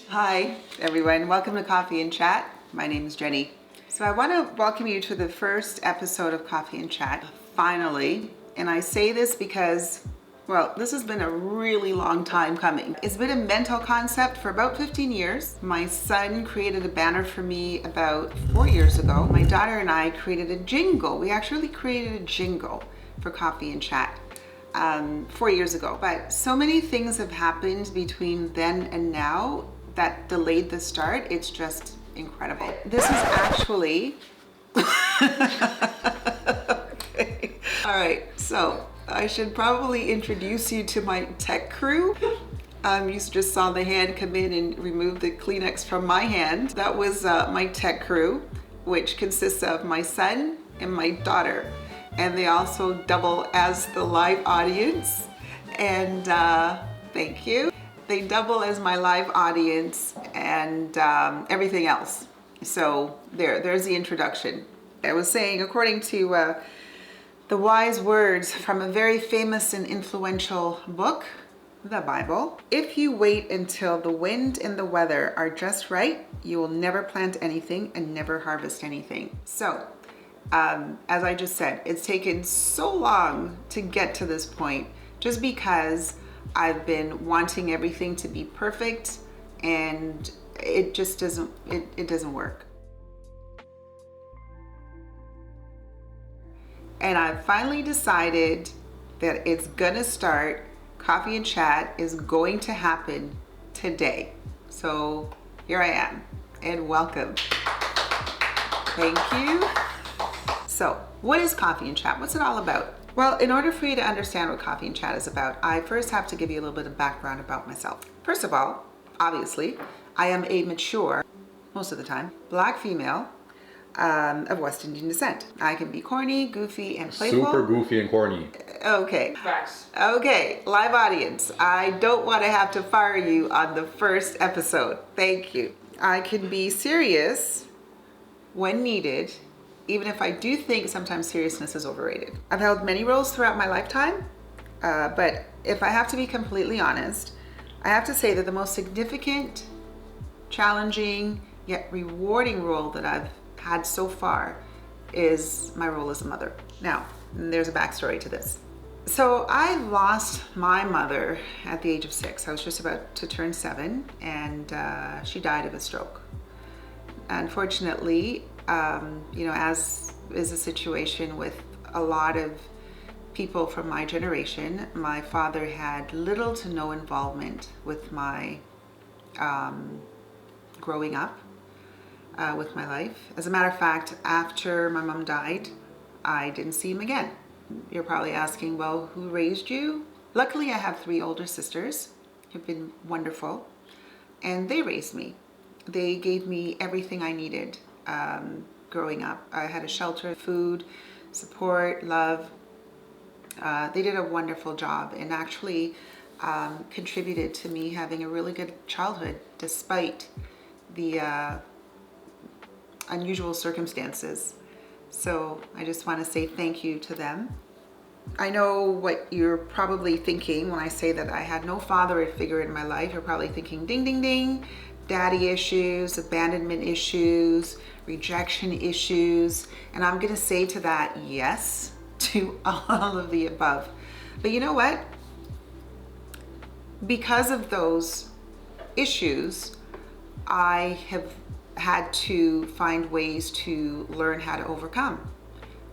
Hi, everyone. Welcome to Coffee and Chat. My name is Jenny. So I want to welcome you to the first episode of Coffee and Chat, finally. And I say this because, well, this has been a really long time coming. It's been a mental concept for about 15 years. My son created a banner for me about 4 years ago. My daughter and I created a jingle. We actually created a jingle for Coffee and Chat 4 years ago. But so many things have happened between then and now that delayed the start. It's just incredible. This is actually okay. All right, so I should probably introduce you to my tech crew. You just saw the hand come in and remove the Kleenex from my hand. That was my tech crew, which consists of my son and my daughter, and they also double as the live audience. And thank you. They double as my live audience and everything else. So there's the introduction. I was saying, according to the wise words from a very famous and influential book, the Bible, if you wait until the wind and the weather are just right, you will never plant anything and never harvest anything. So, as I just said, it's taken so long to get to this point just because I've been wanting everything to be perfect, and it just doesn't, it doesn't work. And I've finally decided that it's gonna start. Coffee and Chat is going to happen today. So here I am, and welcome. Thank you. So what is Coffee and Chat? What's it all about? Well, in order for you to understand what Coffee and Chat is about, I first have to give you a little bit of background about myself. First of all, obviously, I am a mature, most of the time, Black female of West Indian descent. I can be corny, goofy, and playful. Super goofy and corny. Okay. Facts. Okay, live audience. I don't want to have to fire you on the first episode. Thank you. I can be serious when needed, even if I do think sometimes seriousness is overrated. I've held many roles throughout my lifetime, but if I have to be completely honest, I have to say that the most significant, challenging, yet rewarding role that I've had so far is my role as a mother. Now, there's a backstory to this. So I lost my mother at the age of 6. I was just about to turn 7, and she died of a stroke. Unfortunately, as is the situation with a lot of people from my generation, my father had little to no involvement with my growing up, with my life. As a matter of fact, after my mom died, I didn't see him again. You're probably asking, well, who raised you? Luckily, I have 3 older sisters who've been wonderful, and they raised me. They gave me everything I needed growing up. I had a shelter, food, support, love. They did a wonderful job and actually contributed to me having a really good childhood despite the unusual circumstances. So I just want to say thank you to them. I know what you're probably thinking when I say that I had no father figure in my life. You're probably thinking, ding, ding, ding, daddy issues, abandonment issues, rejection issues. And I'm going to say to that, yes, to all of the above. But you know what? Because of those issues, I have had to find ways to learn how to overcome.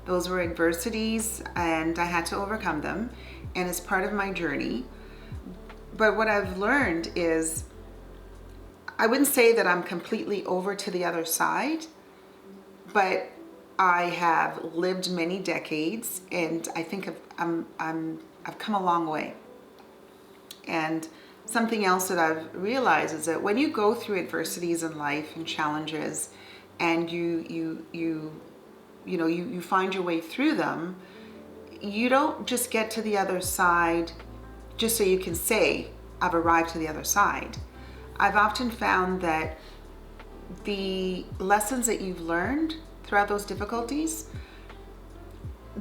Those were adversities and I had to overcome them, and it's part of my journey. But what I've learned is, I wouldn't say that I'm completely over to the other side, but I have lived many decades, and I think I've come a long way. And something else that I've realized is that when you go through adversities in life and challenges, and you find your way through them, you don't just get to the other side just so you can say, I've arrived to the other side. I've often found that the lessons that you've learned throughout those difficulties,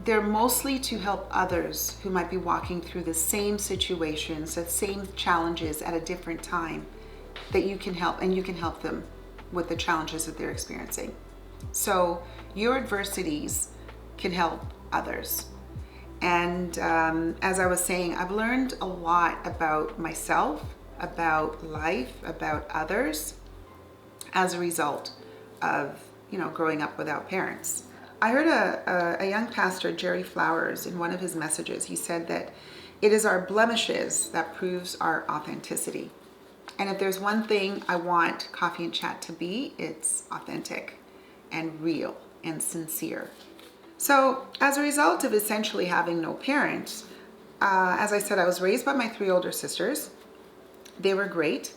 they're mostly to help others who might be walking through the same situations, the same challenges at a different time that you can help, and you can help them with the challenges that they're experiencing. So your adversities can help others. And as I was saying, I've learned a lot about myself, about life, about others as a result of, growing up without parents. I heard a young pastor, Jerry Flowers, in one of his messages. He said that it is our blemishes that proves our authenticity. And if there's one thing I want Coffee and Chat to be, it's authentic and real and sincere. So as a result of essentially having no parents, as I said, I was raised by my 3 older sisters. They were great.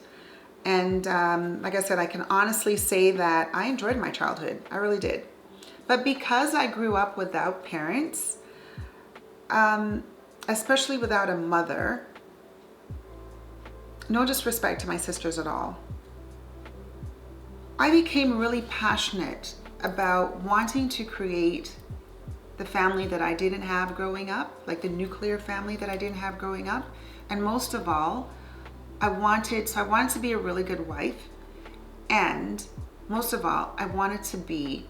And like I said, I can honestly say that I enjoyed my childhood. I really did. But because I grew up without parents, especially without a mother, no disrespect to my sisters at all, I became really passionate about wanting to create the family that I didn't have growing up, like the nuclear family that I didn't have growing up. And most of all, I wanted to be a really good wife. And most of all, I wanted to be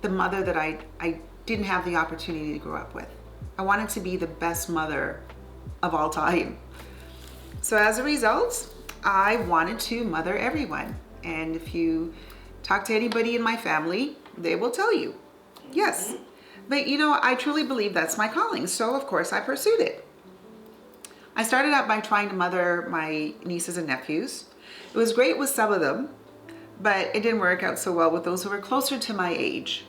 the mother that I didn't have the opportunity to grow up with. I wanted to be the best mother of all time. So as a result, I wanted to mother everyone. And if you talk to anybody in my family, they will tell you, yes. But I truly believe that's my calling. So of course I pursued it. I started out by trying to mother my nieces and nephews. It was great with some of them, but it didn't work out so well with those who were closer to my age.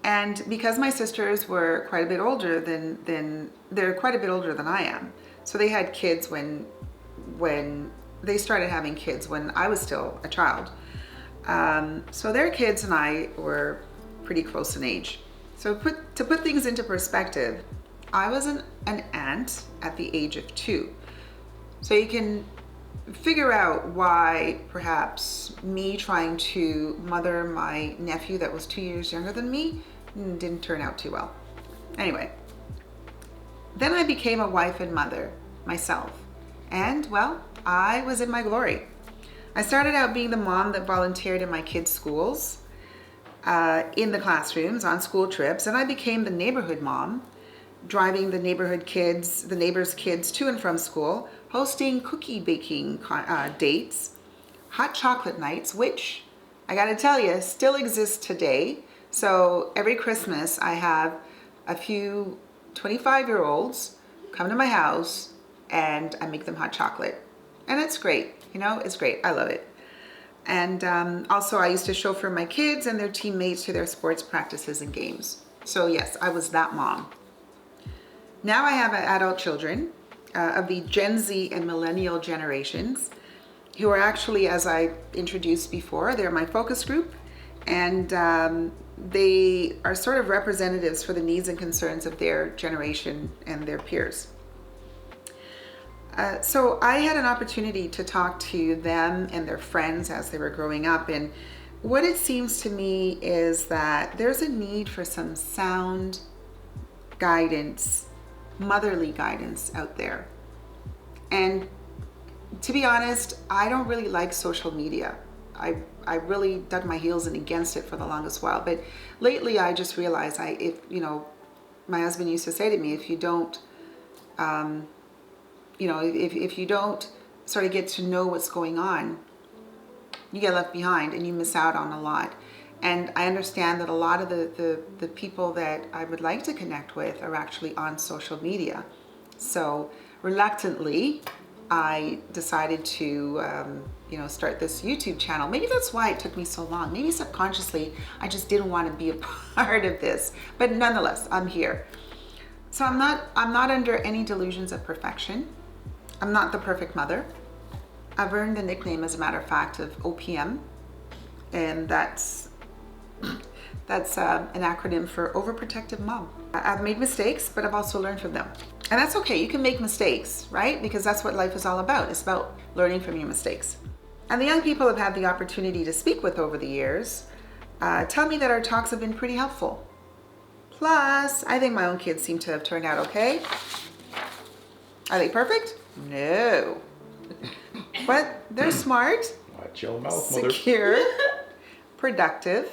And because my sisters were quite a bit older they're quite a bit older than I am. So they had kids when they started having kids when I was still a child. So their kids and I were pretty close in age. So to put things into perspective, I was an aunt at the age of 2. So you can figure out why perhaps me trying to mother my nephew that was 2 years younger than me didn't turn out too well. Anyway, then I became a wife and mother myself. And well, I was in my glory. I started out being the mom that volunteered in my kids' schools, in the classrooms, on school trips, and I became the neighborhood mom, driving the neighbors' kids to and from school, hosting cookie baking dates, hot chocolate nights, which I gotta tell you, still exist today. So every Christmas I have a few 25-year-olds come to my house and I make them hot chocolate. And it's great, it's great. I love it. And also I used to chauffeur my kids and their teammates to their sports practices and games. So yes, I was that mom. Now I have adult children of the Gen Z and millennial generations who are actually, as I introduced before, they're my focus group, and they are sort of representatives for the needs and concerns of their generation and their peers. So I had an opportunity to talk to them and their friends as they were growing up, and what it seems to me is that there's a need for some sound guidance, motherly guidance out there. And to be honest, I don't really like social media. I really dug my heels in against it for the longest while, but lately I just realized my husband used to say to me, if you don't if you don't sort of get to know what's going on, you get left behind and you miss out on a lot. And I understand that a lot of the people that I would like to connect with are actually on social media. So reluctantly, I decided to start this YouTube channel. Maybe that's why it took me so long. Maybe subconsciously, I just didn't want to be a part of this. But nonetheless, I'm here. So I'm not under any delusions of perfection. I'm not the perfect mother. I've earned the nickname, as a matter of fact, of OPM, and that's an acronym for Overprotective Mom. I've made mistakes, but I've also learned from them. And that's okay, you can make mistakes, right? Because that's what life is all about. It's about learning from your mistakes. And the young people I've had the opportunity to speak with over the years tell me that our talks have been pretty helpful. Plus, I think my own kids seem to have turned out okay. Are they perfect? No. But they're smart Watch your mouth, mother. secure, productive,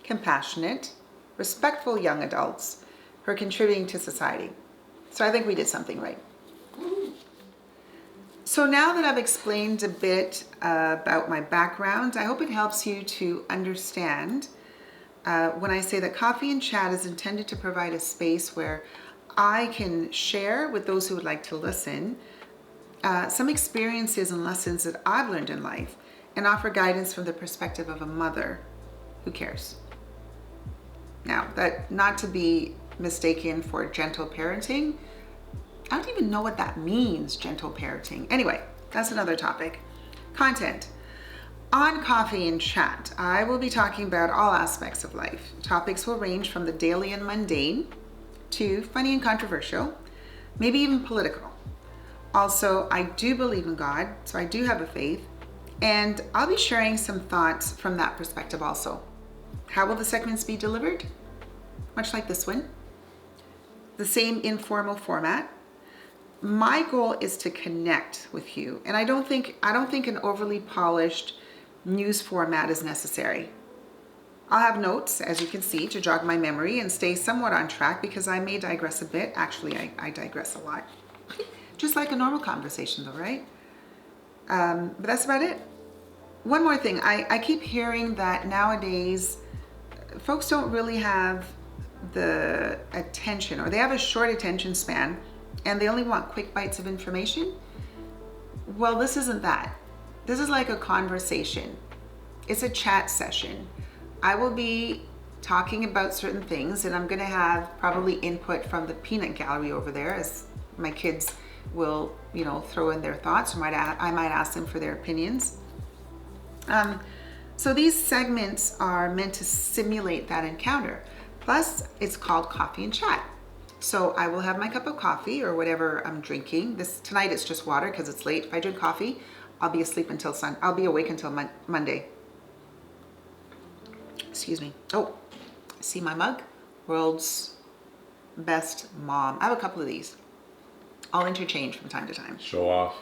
compassionate, respectful young adults who are contributing to society. So I think we did something right. So now that I've explained a bit about my background, I hope it helps you to understand when I say that Coffee and Chat is intended to provide a space where I can share with those who would like to listen some experiences and lessons that I've learned in life and offer guidance from the perspective of a mother who cares. Now, that not to be mistaken for gentle parenting. I don't even know what that means, gentle parenting. Anyway, that's another topic. Content. On Coffee and Chat, I will be talking about all aspects of life. Topics will range from the daily and mundane to funny and controversial, maybe even political. Also, I do believe in God, so I do have a faith, and I'll be sharing some thoughts from that perspective also. How will the segments be delivered? Much like this one. The same informal format. My goal is to connect with you, and I don't think an overly polished news format is necessary. I'll have notes, as you can see, to jog my memory and stay somewhat on track because I may digress a bit. Actually, I digress a lot. Just like a normal conversation though, right? But that's about it. One more thing, I keep hearing that nowadays folks don't really have the attention, or they have a short attention span and they only want quick bites of information. Well, this isn't that. This is like a conversation. It's a chat session. I will be talking about certain things, and I'm going to have probably input from the peanut gallery over there, as my kids will, throw in their thoughts, or I might ask them for their opinions. So these segments are meant to simulate that encounter. Plus, it's called Coffee and Chat. So I will have my cup of coffee or whatever I'm drinking. Tonight it's just water because it's late. If I drink coffee, I'll be asleep until I'll be awake until Monday. Excuse me. Oh, see my mug? World's best mom. I have a couple of these. I'll interchange from time to time. Show off.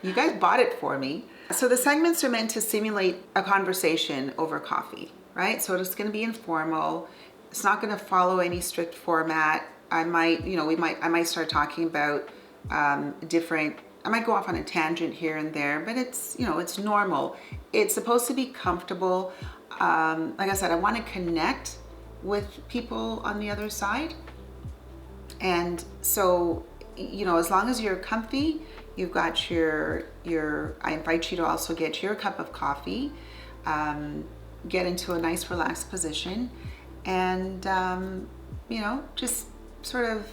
You guys bought it for me. So the segments are meant to simulate a conversation over coffee, right? So it's going to be informal. It's not going to follow any strict format. I might start talking about I might go off on a tangent here and there, but it's normal. It's supposed to be comfortable. Like I said, I want to connect with people on the other side. And so, as long as you're comfy, you've got I invite you to also get your cup of coffee, get into a nice relaxed position, and, just sort of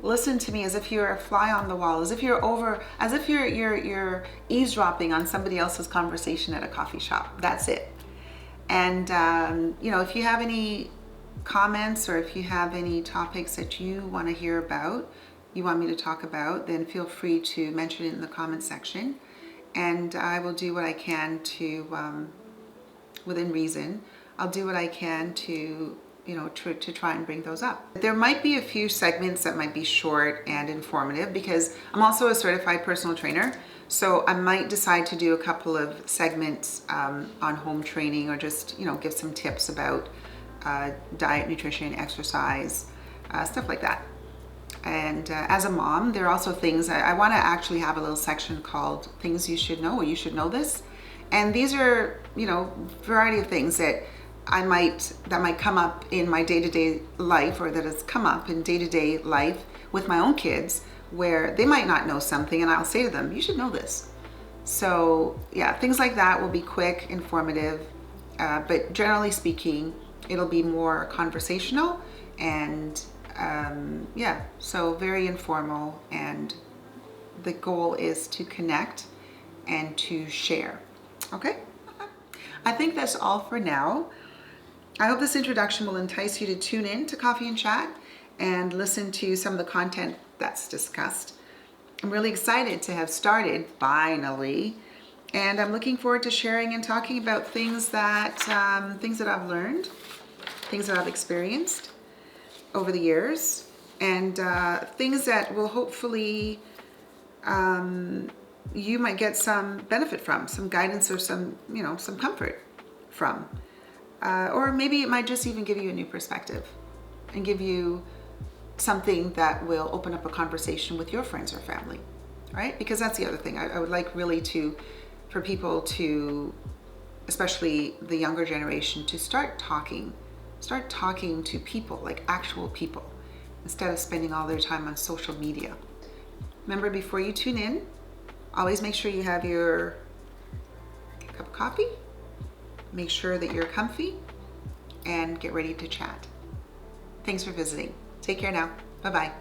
listen to me as if you're a fly on the wall, as if you're eavesdropping on somebody else's conversation at a coffee shop. That's it. And, if you have any comments or if you have any topics that you want to hear about, you want me to talk about, then feel free to mention it in the comment section. And I will do what I can to, within reason, I'll do what I can to to try and bring those up. There might be a few segments that might be short and informative because I'm also a certified personal trainer. So I might decide to do a couple of segments on home training, or just, give some tips about diet, nutrition, exercise, stuff like that. And as a mom, there are also things I want to actually have a little section called things you should know, or you should know this. And these are, variety of things that might come up in my day-to-day life, or that has come up in day-to-day life with my own kids, where they might not know something and I'll say to them, you should know this. So yeah, things like that will be quick, informative, but generally speaking, it'll be more conversational and so very informal, and the goal is to connect and to share. Okay? I think that's all for now. I hope this introduction will entice you to tune in to Coffee and Chat and listen to some of the content that's discussed. I'm really excited to have started, finally, and I'm looking forward to sharing and talking about things that I've learned, things that I've experienced over the years, and things that will hopefully you might get some benefit from, some guidance or some, some comfort from. Or maybe it might just even give you a new perspective and give you something that will open up a conversation with your friends or family, right? Because that's the other thing. I would like really for people to, especially the younger generation, to start talking to people, like actual people, instead of spending all their time on social media. Remember, before you tune in, always make sure you have your cup of coffee, make sure that you're comfy, and get ready to chat. Thanks for visiting. Take care now. Bye-bye.